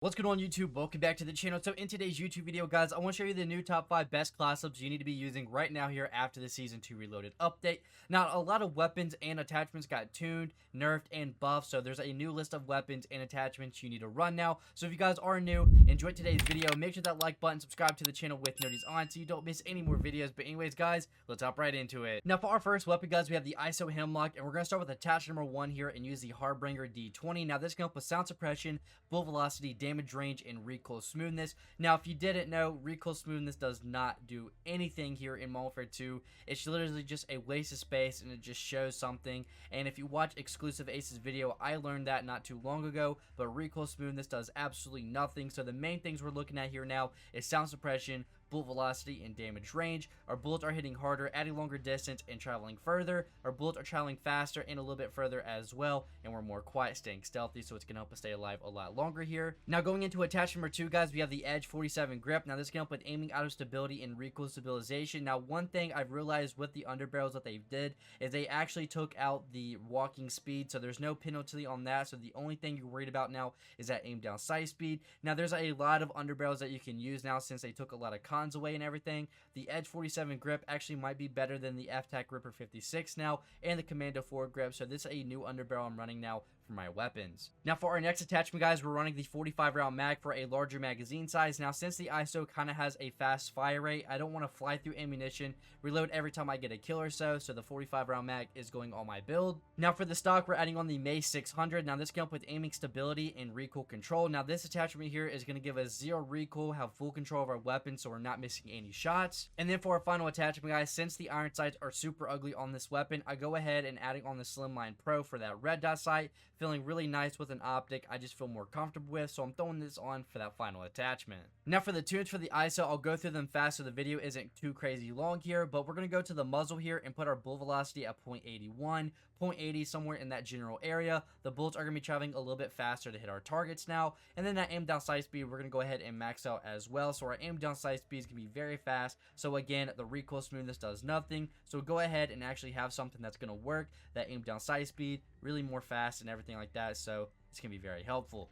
What's going on YouTube? Welcome back to the channel. So in today's YouTube video, guys, I want to show you the new top 5 best class ups you need to be using right now here after the Season 2 Reloaded update. Now, a lot of weapons and attachments got tuned, nerfed, and buffed, so there's a new list of weapons and attachments you need to run now. So if you guys are new, enjoyed today's video, make sure that like button, subscribe to the channel with notifications on so you don't miss any more videos. But anyways, guys, let's hop right into it. Now, for our first weapon, guys, we have the ISO HEMLOCK, and we're going to start with attachment number 1 here and use the Harbinger D20. Now, this can help with sound suppression, bullet velocity, damage range, and recoil smoothness. Now, if you didn't know, recoil smoothness does not do anything here in Modern Warfare 2. It's literally just a waste of space, and it just shows something. And if you watch Exclusive Ace's video, I learned that not too long ago, but recoil smoothness does absolutely nothing. So the main things we're looking at here now is sound suppression, bullet velocity, and damage range. Our bullets are hitting harder at a longer distance and traveling further. Our bullets are traveling faster and a little bit further as well, and we're more quiet, staying stealthy, so it's going to help us stay alive a lot longer here. Now, going into attachment number 2, guys, we have the Edge 47 grip. Now, this can help with aiming out of stability and recoil stabilization. Now, one thing I've realized with the underbarrels that they did is they actually took out the walking speed, so there's no penalty on that. So the only thing you're worried about now is that aim down sight speed. Now, there's a lot of underbarrels that you can use now since they took a lot of cons away and everything. The Edge 47 grip actually might be better than the FTAC Ripper 56 now, and the Commando 4 grip. So this is a new underbarrel I'm running now for my weapons. Now, for our next attachment, guys, we're running the 45 round mag for a larger magazine size. Now, since the ISO kind of has a fast fire rate, I don't want to fly through ammunition, reload every time I get a kill or so the 45 round mag is going on my build. Now, for the stock, we're adding on the May 600. Now, this can help with aiming stability and recoil control. Now, this attachment here is going to give us 0 recoil, have full control of our weapon, so we're not missing any shots. And then for our final attachment, guys, since the iron sights are super ugly on this weapon, I go ahead and adding on the Slimline Pro for that red dot sight. Feeling really nice with an optic I just feel more comfortable with, so I'm throwing this on for that final attachment. Now, for the tunes for the ISO, I'll go through them fast so the video isn't too crazy long here, but we're going to go to the muzzle here and put our bullet velocity at 0.81, 0.80, somewhere in that general area. The bullets are going to be traveling a little bit faster to hit our targets now. And then that aim down sight speed, we're going to go ahead and max out as well. So our aim down sight speed is going to be very fast. So again, the recoil smoothness does nothing. So go ahead and actually have something that's going to work. That aim down sight speed, really more fast and everything like that. So it's going to be very helpful.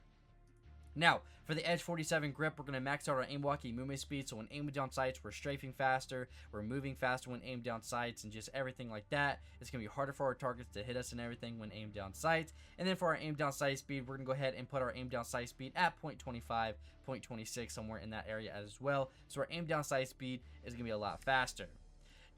Now, for the Edge 47 grip, we're going to max out our aim walking movement speed, so when aiming down sights, we're strafing faster, we're moving faster when aimed down sights, and just everything like that. It's going to be harder for our targets to hit us and everything when aimed down sights. And then for our aim down sight speed, we're going to go ahead and put our aim down sight speed at 0.25, 0.26, somewhere in that area as well. So our aim down sight speed is going to be a lot faster.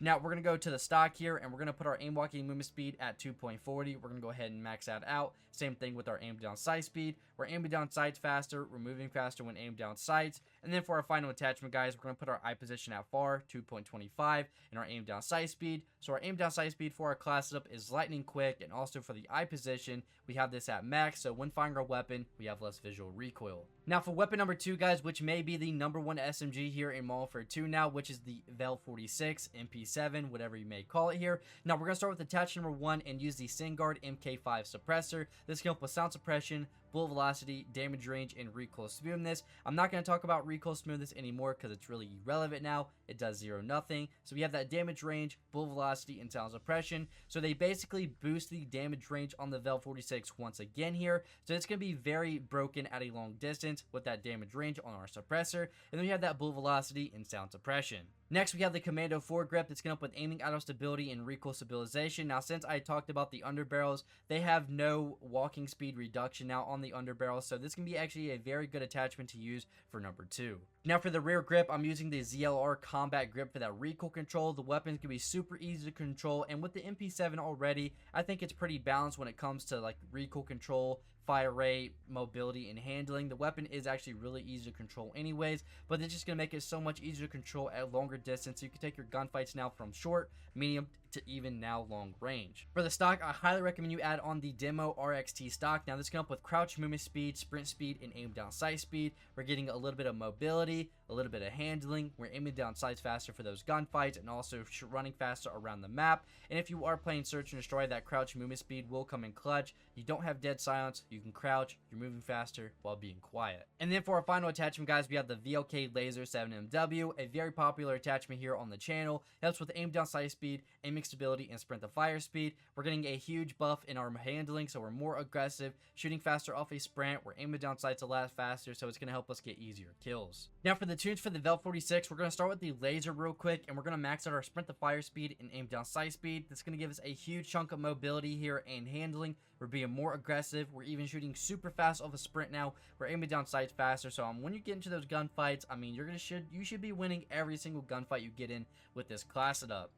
Now, we're going to go to the stock here, and we're going to put our aim walking movement speed at 2.40. We're going to go ahead and max that out. Same thing with our aim down sight speed. We're aiming down sights faster. We're moving faster when aimed down sights. And then for our final attachment, guys, we're going to put our eye position at far, 2.25, and our aim down sight speed. So our aim down sight speed for our class setup is lightning quick, and also for the eye position, we have this at max, so when firing our weapon, we have less visual recoil. Now, for weapon number 2, guys, which may be the #1 SMG here in Modern Warfare 2 now, which is the Vel 46, MP7, whatever you may call it here. Now, we're going to start with attachment number 1 and use the SingGuard MK5 suppressor. This can help with sound suppression, bullet velocity, damage range, and recoil smoothness. I'm not going to talk about recoil smoothness anymore because it's really irrelevant now. It does 0 nothing. So we have that damage range, bullet velocity, and sound suppression. So they basically boost the damage range on the Vel 46 once again here. So it's going to be very broken at a long distance with that damage range on our suppressor. And then we have that bullet velocity and sound suppression. Next, we have the Commando 4 grip that's going to help with aiming out of stability and recoil stabilization. Now, since I talked about the underbarrels, they have no walking speed reduction now on the underbarrels, so this can be actually a very good attachment to use for number 2. Now, for the rear grip, I'm using the ZLR Combat Grip for that recoil control. The weapon can be super easy to control, and with the MP7 already, I think it's pretty balanced when it comes to like recoil control, fire rate, mobility, and handling. The weapon is actually really easy to control anyways, but it's just going to make it so much easier to control at longer distance. So you can take your gunfights now from short, medium, to even now long range. For the stock, I highly recommend you add on the Demo RXT stock. Now, this can help with crouch movement speed, sprint speed, and aim down sight speed. We're getting a little bit of mobility, a little bit of handling. We're aiming down sights faster for those gunfights, and also running faster around the map. And if you are playing Search and Destroy, that crouch movement speed will come in clutch. You don't have dead silence. You can crouch. You're moving faster while being quiet. And then for our final attachment, guys, we have the VLK Laser 7MW, a very popular attachment here on the channel. It helps with aim down sight speed, aiming aiming stability and sprint to fire speed. We're getting a huge buff in our handling, so we're more aggressive, shooting faster off a sprint. We're aiming down sights a lot faster, so it's going to help us get easier kills. Now for the tunes for the Vel 46, we're going to start with the laser real quick, and we're going to max out our sprint to fire speed and aim down sight speed. That's going to give us a huge chunk of mobility here and handling. We're being more aggressive. We're even shooting super fast off a sprint now. We're aiming down sights faster. So when you get into those gunfights, I mean, you should be winning every single gunfight you get in with this class setup.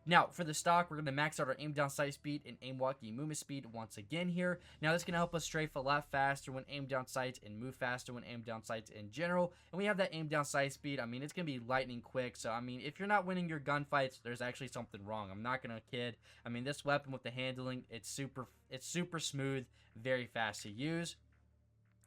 Now, for the stock, we're going to max out our aim down sight speed and aim walking movement speed once again here. Now, this is going to help us strafe a lot faster when aim down sights and move faster when aim down sights in general. And we have that aim down sight speed. I mean, it's going to be lightning quick. So, I mean, if you're not winning your gunfights, there's actually something wrong. I'm not going to kid. I mean, this weapon with the handling, it's super smooth, very fast to use.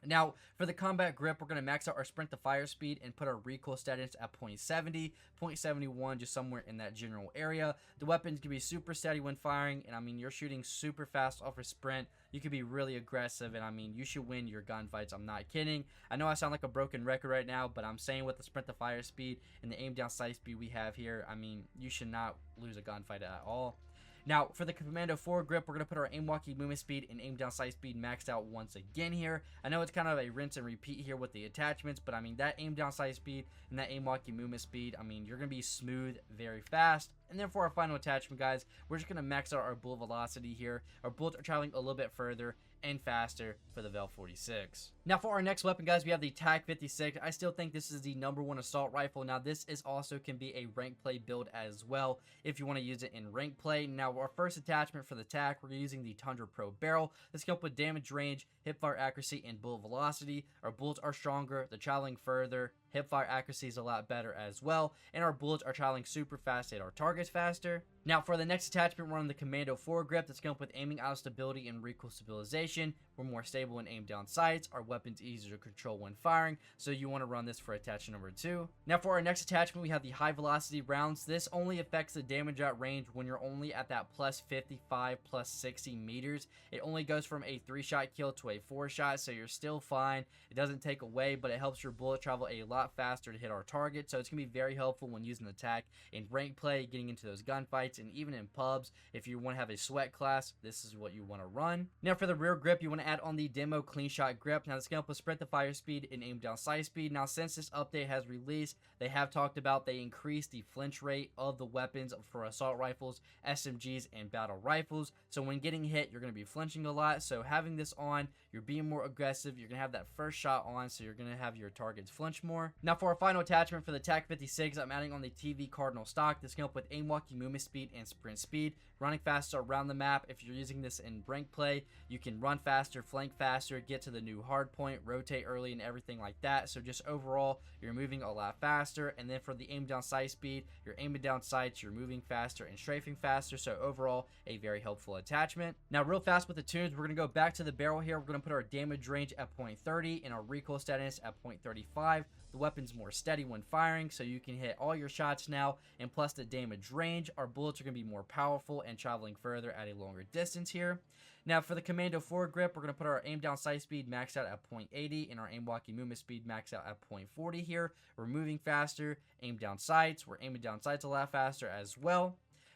Now, for the combat grip, we're going to max out our sprint to fire speed and put our recoil status at 0.70, 0.71, just somewhere in that general area. The weapons can be super steady when firing, and I mean, you're shooting super fast off a sprint. You can be really aggressive, and I mean, you should win your gunfights. I'm not kidding. I know I sound like a broken record right now, but I'm saying with the sprint to fire speed and the aim down sight speed we have here, I mean, you should not lose a gunfight at all. Now, for the Commando 4 grip, we're going to put our aim walking movement speed and aim down sight speed maxed out once again here. I know it's kind of a rinse and repeat here with the attachments, but I mean, that aim down sight speed and that aim walking movement speed, I mean, you're going to be smooth very fast. And then for our final attachment, guys, we're just going to max out our bullet velocity here. Our bullets are traveling a little bit further and faster for the Vel 46. Now for our next weapon, guys, we have the TAC 56. I still think this is the #1 assault rifle. Now this is also can be a rank play build as well if you want to use it in rank play. Now our first attachment for the TAC, we're using the Tundra Pro barrel. This can help with damage range, hipfire accuracy, and bullet velocity. Our bullets are stronger, they're traveling further, hipfire accuracy is a lot better as well, and our bullets are traveling super fast at our targets faster. Now for the next attachment, we're on the Commando 4 grip. That's going to help with aiming out stability and recoil stabilization. We're more stable when aim down sights. Our weapon's easier to control when firing, so you want to run this for attachment number 2. Now for our next attachment, we have the high velocity rounds. This only affects the damage at range when you're only at that plus 55, plus 60 meters. It only goes from a 3-shot kill to a 4-shot, so you're still fine. It doesn't take away, but it helps your bullet travel a lot faster to hit our target, so it's going to be very helpful when using the TAC in rank play, getting into those gunfights, and even in pubs. If you want to have a sweat class, this is what you want to run. Now for the rear grip, you want to add on the demo clean shot grip. Now this can help with sprint to fire speed and aim down sight speed. Now since this update has released, they have talked about they increased the flinch rate of the weapons for assault rifles, SMGs, and battle rifles. So when getting hit, you're going to be flinching a lot. So having this on, you're being more aggressive. You're going to have that first shot on, so you're going to have your targets flinch more. Now for our final attachment for the TAC 56, I'm adding on the TV Cardinal stock. This can help with aim walking movement speed and sprint speed, running faster around the map. If you're using this in rank play, you can run faster, flank faster, get to the new hard point, rotate early, and everything like that. So just overall, you're moving a lot faster. And then for the aim down sight speed, you're aiming down sights, you're moving faster and strafing faster. So overall, a very helpful attachment. Now real fast with the tunes, we're going to go back to the barrel here. We're going to put our damage range at 0.30 and our recoil status at 0.35. The weapon's more steady when firing, so you can hit all your shots now, and plus the damage range, our bullets are going to be more powerful and traveling further at a longer distance here. Now for the Commando 4 grip, we're going to put our aim down sight speed maxed out at 0.80 and our aim walking movement speed maxed out at 0.40 here. We're moving faster, aim down sights, we're aiming down sights a lot faster as well.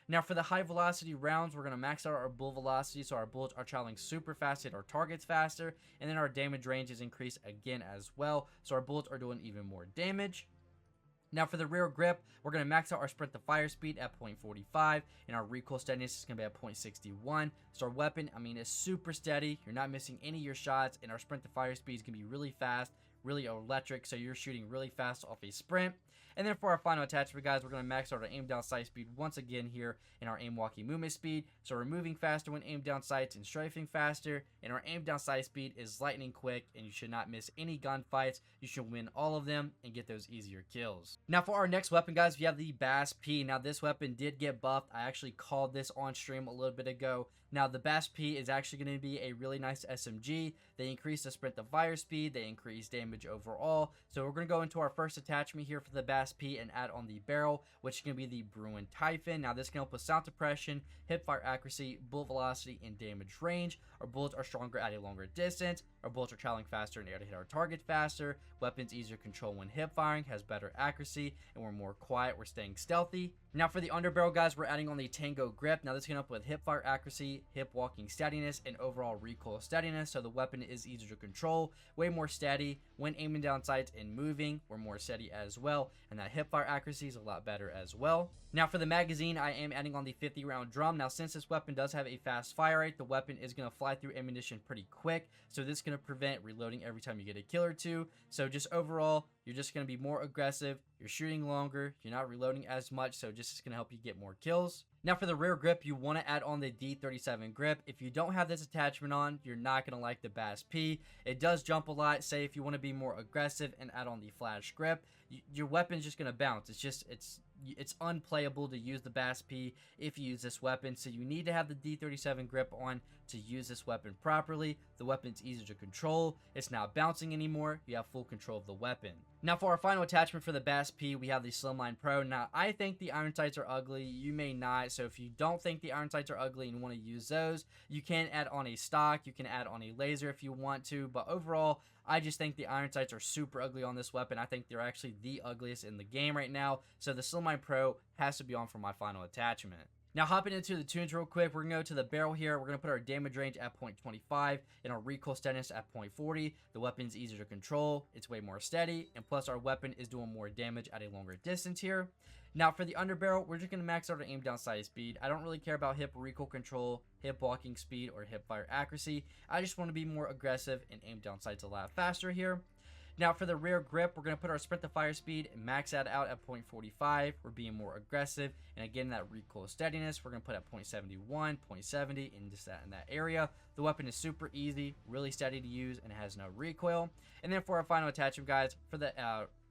Now for the high velocity rounds, we're going to max out our bullet velocity, so our bullets are traveling super fast, hit our targets faster, and then our damage range is increased again as well, so our bullets are doing even more damage. Now for the rear grip, we're going to max out our sprint to fire speed at 0.45, and our recoil steadiness is going to be at 0.61. So our weapon, I mean, is super steady. You're not missing any of your shots, and our sprint to fire speed is going to be really fast, really electric, so you're shooting really fast off a sprint. And then for our final attachment, guys, we're going to max out our aim down sight speed once again here in our aim walking movement speed. So we're moving faster when aim down sights and strafing faster. And our aim down sight speed is lightning quick, and you should not miss any gunfights. You should win all of them and get those easier kills. Now for our next weapon, guys, we have the Bass P. Now this weapon did get buffed. I actually called this on stream a little bit ago. Now the Bass P is actually going to be a really nice SMG. They increase the sprint to fire speed. They increase damage overall. So we're going to go into our first attachment here for the Bass P and add on the barrel, which is going to be the Bruin Typhon. Now this can help with sound suppression, hipfire accuracy, bullet velocity, and damage range. Our bullets are stronger at a longer distance. Our bullets are traveling faster in the air to hit our target faster. Weapons easier to control when hip firing, has better accuracy, and we're more quiet. We're staying stealthy. Now for the underbarrel, guys, we're adding on the Tango grip. Now this is going to help with hip fire accuracy, hip walking steadiness, and overall recoil steadiness. So the weapon is easier to control, way more steady. When aiming down sights and moving, we're more steady as well. And that hip fire accuracy is a lot better as well. Now for the magazine, I am adding on the 50 round drum. Now since this weapon does have a fast fire rate, the weapon is going to fly through ammunition pretty quick. So this is going to prevent reloading every time you get a kill or two. So just overall, you're just going to be more aggressive. You're shooting longer. You're not reloading as much. So just is going to help you get more kills. Now for the rear grip, you want to add on the D37 grip. If you don't have this attachment on, you're not going to like the Bass P. It does jump a lot. Say if you want to be more aggressive and add on the flash grip, your weapon's just going to bounce. It's unplayable to use the Bass P if you use this weapon. So you need to have the D37 grip on to use this weapon properly. The weapon's easier to control. It's not bouncing anymore. You have full control of the weapon. Now for our final attachment for the Bass P, we have the Slimline Pro. Now I think the iron sights are ugly. You may not. So if you don't think the iron sights are ugly and want to use those, you can add on a stock. You can add on a laser if you want to. But overall, I just think the iron sights are super ugly on this weapon. I think they're actually the ugliest in the game right now. So the Slimline Pro has to be on for my final attachment. Now hopping into the tunes real quick, we're going to go to the barrel here. We're going to put our damage range at 0.25 and our recoil steadiness at 0.40. The weapon's easier to control. It's way more steady. And plus our weapon is doing more damage at a longer distance here. Now for the underbarrel, we're just going to max out our aim down sight speed. I don't really care about hip recoil control, hip walking speed, or hip fire accuracy. I just want to be more aggressive and aim down sights a lot faster here. Now for the rear grip, we're going to put our sprint to fire speed and max that out at 0.45. We're being more aggressive. And again, that recoil steadiness, we're going to put at 0.71, 0.70, and just that in that area. The weapon is super easy, really steady to use, and it has no recoil. And then for our final attachment, guys, for the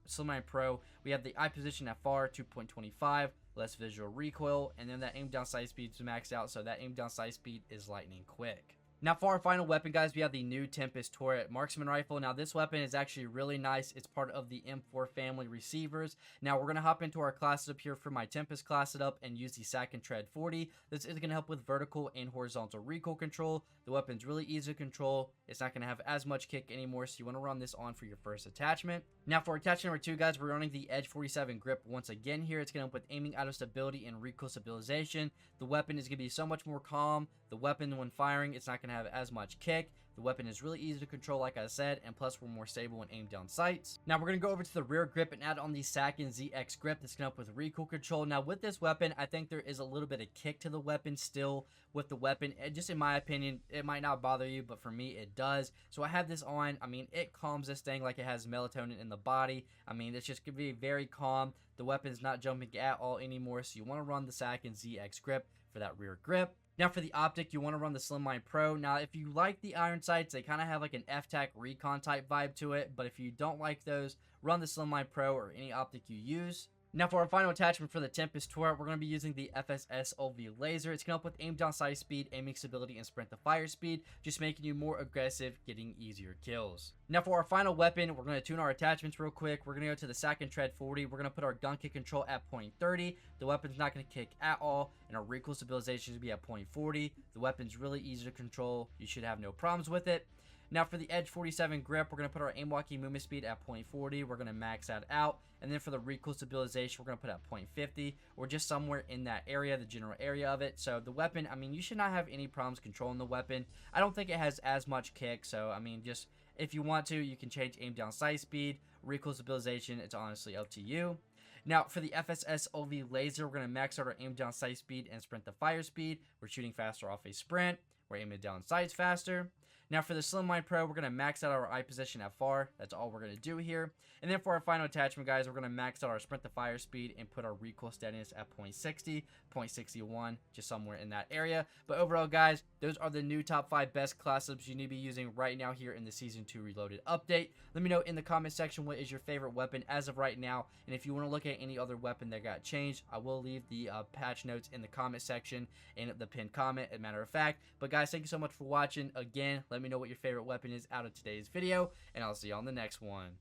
Slimline Pro, we have the eye position at far, 2.25, less visual recoil, and then that aim down sight speed is maxed out, so that aim down sight speed is lightning quick. Now for our final weapon, guys, we have the new TEMPUS TORRENT marksman rifle. Now this weapon is actually really nice. It's part of the M4 family receivers. Now we're going to hop into our class setup here for my TEMPUS class setup and use the Sack and Tread 40. This is going to help with vertical and horizontal recoil control. The weapon's really easy to control. It's not going to have as much kick anymore, so you want to run this on for your first attachment. Now for attachment number 2, guys, we're running the Edge 47 grip once again here. It's going to help with aiming out of stability and recoil stabilization. The weapon is going to be so much more calm. The weapon, when firing, it's not going to have as much kick. The weapon is really easy to control, like I said, and plus we're more stable when aimed down sights. Now we're going to go over to the rear grip and add on the Sack and ZX grip that's going to help with recoil control. Now with this weapon, I think there is a little bit of kick to the weapon still with the weapon. Just in my opinion, it might not bother you, but for me it does. So I have this on. I mean, it calms this thing like it has melatonin in the body. I mean, it's just going to be very calm. The weapon's not jumping at all anymore, so you want to run the Sack and ZX grip for that rear grip. Now for the optic, you want to run the Slimline Pro. Now if you like the iron sights, they kind of have like an FTAC Recon type vibe to it, but if you don't like those, run the Slimline Pro or any optic you use. Now for our final attachment for the TEMPUS TORRENT, we're going to be using the FSS LV laser. It's going to help with aim down sight speed, aiming stability, and sprint to fire speed, just making you more aggressive, getting easier kills. Now for our final weapon, we're going to tune our attachments real quick. We're going to go to the Sack and Tread 40. We're going to put our gun kick control at 0.30. The weapon's not going to kick at all, and our recoil stabilization should be at 0.40. The weapon's really easy to control. You should have no problems with it. Now for the Edge 47 grip, we're going to put our aim walking movement speed at 0.40. We're going to max that out. And then for the recoil stabilization, we're going to put at 0.50 or just somewhere in that area, the general area of it. So the weapon, I mean, you should not have any problems controlling the weapon. I don't think it has as much kick. So, I mean, just if you want to, you can change aim down sight speed, recoil stabilization. It's honestly up to you. Now, for the FSS LV laser, we're going to max out our aim down sight speed and sprint to fire speed. We're shooting faster off a sprint. We're aiming down sights faster. Now for the Slimline Pro, we're going to max out our eye position at far. That's all we're going to do here. And then for our final attachment, guys, we're going to max out our sprint to fire speed and put our recoil steadiness at 0.60, 0.61, just somewhere in that area. But overall, guys, those are the new top 5 best class ups you need to be using right now here in the Season 2 Reloaded update. Let me know in the comment section what is your favorite weapon as of right now. And if you want to look at any other weapon that got changed, I will leave the patch notes in the comment section and the pinned comment, as a matter of fact. But guys, thank you so much for watching. Again, let me know what your favorite weapon is out of today's video, and I'll see you on the next one.